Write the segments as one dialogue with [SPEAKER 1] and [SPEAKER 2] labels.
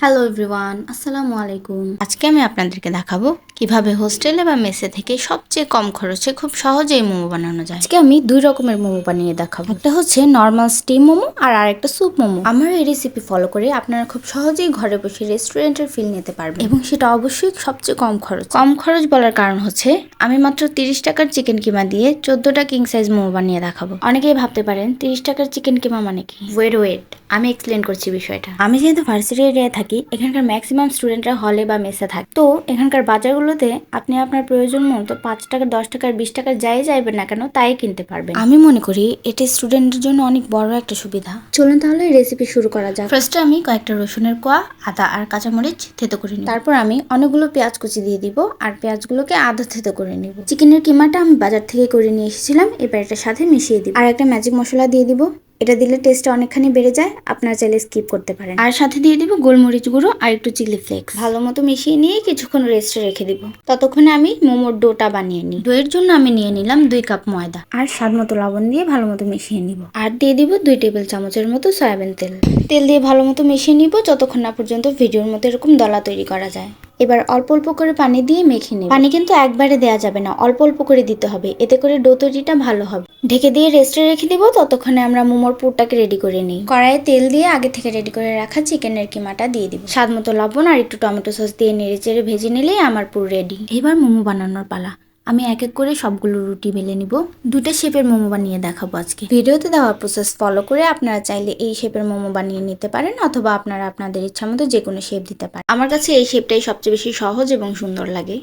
[SPEAKER 1] Hello everyone, আসসালামু আলাইকুম। আজকে আমি আপনাদেরকে দেখাবো কিভাবে হোস্টেলে বা মেসে থেকে সবচেয়ে কম খরচে খুব সহজেই মোমো বানানো যায়। আজকে আমি দুই রকমের মোমো বানিয়ে দেখাবো। একটা হচ্ছে নর্মাল স্টিম মোমো আর আরেকটা স্যুপ মোমো। আমার এই রেসিপি ফলো করে আপনারা খুব সহজেই ঘরে বসে রেস্টুরেন্টের ফিল নিতে পারবেন, এবং সেটা অবশ্যই সবচেয়ে কম খরচ। কম খরচ বলার কারণ হচ্ছে আমি মাত্র 30 টাকার চিকেন কিমা দিয়ে 14টা কিং সাইজ মোমো বানিয়ে দেখাবো। অনেকেই ভাবতে পারেন 30 টাকার চিকেন কিমা মানে কি। ওয়েট আমি এক্সপ্লেন করছি বিষয়টা। আমি যেহেতু ভার্সিটি এরিয়ায় থাকি, এখানকার ম্যাক্সিমাম স্টুডেন্টরা হলে বা মেসে থাকে, তো এখানকার বাজারগুলোতে আপনি আপনার প্রয়োজন মতো 5 টাকা 10 টাকার 20 টাকার যাই যাইবেন না কেন তাই কিনতে পারবেন। আমি মনে করি এটি স্টুডেন্টের জন্য অনেক বড় একটা সুবিধা। চলুন তাহলে রেসিপি শুরু করা যাক। ফার্স্টে আমি কয়েকটা রসুনের কোয়া, আদা আর কাঁচামরিচ থেতো করে নিব। তারপর আমি অনেকগুলো পেঁয়াজ কুচি দিয়ে দিব আর পেঁয়াজগুলোকে আধা থেতো করে নিব। চিকেনের কিমাটা আমি বাজার থেকে করে নিয়ে এসেছিলাম, এবার এটার সাথে মিশিয়ে দিব। আর একটা ম্যাজিক মশলা দিয়ে দিব, এটা দিলে টেস্টটা অনেকখানি বেড়ে যায়, আপনারা চাইলে স্কিপ করতে পারেন। আর সাথে দিয়ে দিব গোলমরিচ গুঁড়ো আর একটু চিলি ফ্লেক্স। ভালো মতো মিশিয়ে নিয়ে কিছুক্ষণ রেস্টে রেখে দিব। ততক্ষণে আমি মোমোর ডোটা বানিয়ে নিই। ডোয়ের জন্য আমি নিয়ে নিলাম 2 কাপ ময়দা আর স্বাদ মতো লবণ দিয়ে ভালো মতো মিশিয়ে নিব। আর দিয়ে দিব 2 টেবিল চামচের মতো সয়াবিন তেল। তেল দিয়ে ভালো মতো মিশিয়ে নিব যতক্ষণ না পর্যন্ত ভিডিওর মতো এরকম দলা তৈরি করা যায়। এবার অল্প অল্প করে পানি দিয়ে মেখে নেব। পানি কিন্তু একবারে দেওয়া যাবে না, অল্প অল্প করে দিতে হবে, এতে করে ডো তৈরিটা ভালো হবে। ঢেকে দিয়ে রেস্টে রেখে দিব, ততক্ষণে আমরা মোমোর পুরটাকে রেডি করে নিই। কড়াইয়ে তেল দিয়ে আগে থেকে রেডি করে রাখা চিকেনের কিমাটা দিয়ে দিব। স্বাদ মতো লবণ আর একটু টমেটো সস দিয়ে নেড়ে চেড়ে ভেজে নিলেই আমার পুর রেডি। এবার মোমো বানানোর পালা। আমি এক এক করে সবগুলো রুটি বেলে নিব। দুটো শেপের মোমো বানিয়ে দেখাবো আজকে। ভিডিওতে দেওয়া প্রসেস ফলো করে আপনারা চাইলে এই শেপের মোমো বানিয়ে নিতে পারেন, অথবা আপনারা আপনাদের ইচ্ছা মতো যে কোনো শেপ দিতে পারেন। আমার কাছে এই শেপটাই সবচেয়ে বেশি সহজ এবং সুন্দর লাগে।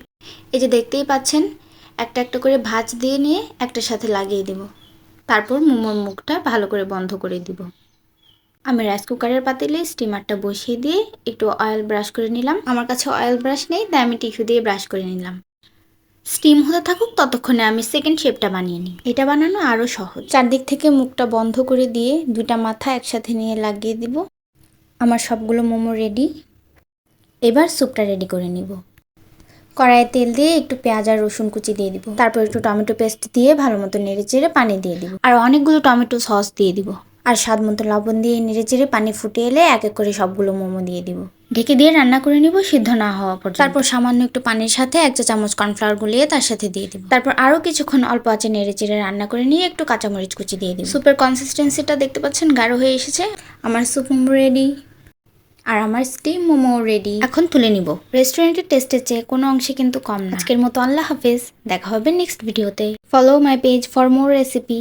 [SPEAKER 1] এই যে দেখতেই পাচ্ছেন, একটা একটা করে ভাঁজ দিয়ে নিয়ে একটার সাথে লাগিয়ে দিব। তারপর মোমোর মুখটা ভালো করে বন্ধ করে দিব। আমি রাইস কুকারের পাতিলে স্টিমারটা বসিয়ে দিয়ে একটু অয়েল ব্রাশ করে নিলাম। আমার কাছে অয়েল ব্রাশ নেই, তাই আমি টিস্যু দিয়ে ব্রাশ করে নিলাম। স্টিম হতে থাকুক, ততক্ষণে আমি সেকেন্ড শেপটা বানিয়ে নিই। এটা বানানো আরও সহজ। চারদিক থেকে মুখটা বন্ধ করে দিয়ে দুইটা মাথা একসাথে নিয়ে লাগিয়ে দিব। আমার সবগুলো মোমো রেডি। এবার স্যুপটা রেডি করে নিব। কড়াইয়ে তেল দিয়ে একটু পেঁয়াজ আর রসুন কুচি দিয়ে দিব। তারপর একটু টমেটো পেস্ট দিয়ে ভালো মতো নেড়ে চেড়ে পানি দিয়ে দিব। আর অনেকগুলো টমেটো সস দিয়ে দিব। আর স্বাদ মতো লবণ দিয়ে নেড়ে চেড়ে পানি ফুটে এলে এক এক করে সবগুলো মোমো দিয়ে দিব। ঢেকে দিয়ে রান্না করে নিব সিদ্ধ না হওয়া পর্যন্ত। তারপর সামান্য একটু পানির সাথে 1 চা চামচ কর্নফ্লাওয়ার গুলিয়ে তার সাথে দিয়ে দিব। তারপর আরও কিছুক্ষণ অল্প আঁচে নেড়ে চেড়ে রান্না করে নিয়ে একটু কাঁচামরিচ কুচি দিয়ে দিব। স্যুপের কনসিস্টেন্সিটা দেখতে পাচ্ছেন, গাঢ় হয়ে এসেছে। আমার স্যুপ মোমো রেডি আর আমার স্টিম মোমো রেডি। এখন তুলে নিব। রেস্টুরেন্টের টেস্টের চেয়ে কোনো অংশে কিন্তু কম না। আজকের মতো আল্লাহ হাফেজ, দেখা হবে নেক্সট ভিডিওতে। Follow my page for more recipe.